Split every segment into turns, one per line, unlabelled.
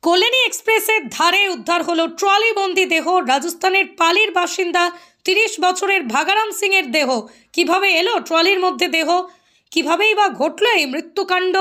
কল্যাণী এক্সপ্রেসের ধারে উদ্ধার হলো ট্রলিবন্দি দেহ। রাজস্থানের পালির বাসিন্দা 30 বছরের ভাগারাম সিং এর দেহ। কিভাবে এলো ট্রলির মধ্যে দেহ, কিভাবেই বা ঘটলো এই মৃত্যুকাণ্ড?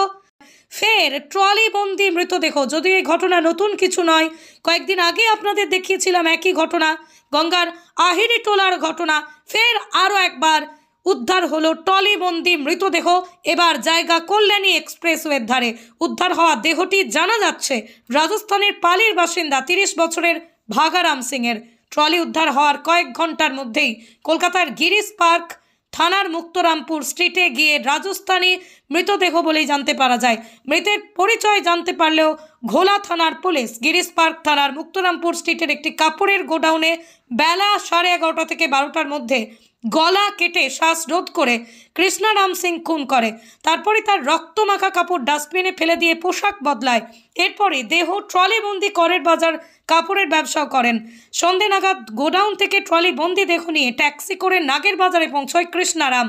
ফের ট্রলিবন্দি মৃতদেহ। যদিও এই ঘটনা নতুন কিছু নয়, কয়েকদিন আগে আপনাদের দেখিয়েছিলাম একই ঘটনা, গঙ্গার আহিরি টোলার ঘটনা। ফের আরও একবার উদ্ধার হলো ট্রলিবন্দি মৃতদেহ। এবার জায়গা কল্যাণী এক্সপ্রেসওয়ের ধারে। উদ্ধার হওয়া দেহটি জানা যাচ্ছে রাজস্থানের পালির বাসিন্দা 30 বছরের ভাগারাম সিং এর। ট্রলি উদ্ধার হওয়ার কয়েক ঘন্টার মধ্যেই কলকাতার গিরিশ পার্ক থানার মুক্তরামপুর স্ট্রিটে গিয়ে রাজস্থানী মৃতদেহ বলেই জানতে পারা যায়। মৃতের পরিচয় জানতে পারলেও ঘোলা থানার পুলিশ গিরিশ পার্ক থানার মুক্তরামপুর স্ট্রিটের একটি কাপড়ের গোডাউনে বেলা 11:30 থেকে 12টার মধ্যে গলা কেটে শ্বাসরোধ করে কৃষ্ণারাম সিং খুন করে। তারপরে তার রক্তমাখা কাপড় ডাস্টবিনে ফেলে দিয়ে পোশাক বদলায়। এরপরে দেহ ট্রলিবন্দি করের বাজার কাপড়ের ব্যবসাও করেন। সন্ধে নাগাদ গোডাউন থেকে ট্রলিবন্দি দেহ নিয়ে ট্যাক্সি করে নাগের বাজারে পৌঁছয় কৃষ্ণারাম।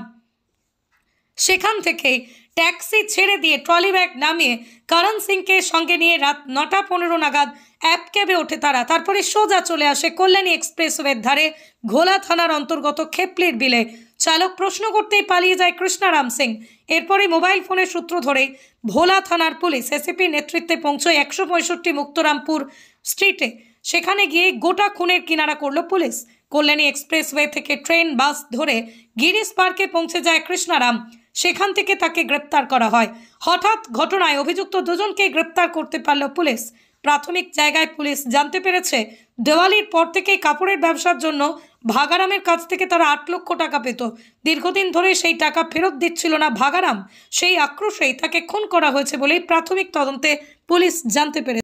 সেখান থেকে ট্যাক্সি ছেড়ে দিয়ে ট্রলি ব্যাগ নামিয়ে করণ সিংকে সঙ্গে নিয়ে রাত 9:15 নাগাদ অ্যাপ ক্যাবে ওঠে তারা। তারপরে সোজা চলে আসে কল্যাণী এক্সপ্রেসওয়ের ধারে ঘোলা থানার অন্তর্গত খেপলির বিলে। চালক প্রশ্ন করতেই পালিয়ে যায় কৃষ্ণারাম সিং। এরপরে মোবাইল ফোনের সূত্র ধরে ভোলা থানার পুলিশ এসিপি নেতৃত্বে পৌঁছয় 165 মুক্তরামপুর স্ট্রিটে। সেখানে গিয়ে গোটা খুনের কিনারা করল পুলিশ। কল্যাণী এক্সপ্রেসওয়ে থেকে ট্রেন বাস ধরে গিরিশ পার্কে পৌঁছে যায় কৃষ্ণারাম। সেখান থেকে তাকে গ্রেপ্তার করা হয়। হঠাৎ ঘটনায় অভিযুক্ত দুজনকে গ্রেপ্তার করতে পারল পুলিশ। প্রাথমিক জায়গায় পুলিশ জানতে পেরেছে দেওয়ালির পর থেকেই কাপড়ের ব্যবসার জন্য ভাগারামের কাছ থেকে তারা 8 লক্ষ টাকা পেত। দীর্ঘদিন ধরে সেই টাকা ফেরত দিচ্ছিল না ভাগারাম। সেই আক্রোশেই তাকে খুন করা হয়েছে বলেই প্রাথমিক তদন্তে পুলিশ জানতে পেরেছে।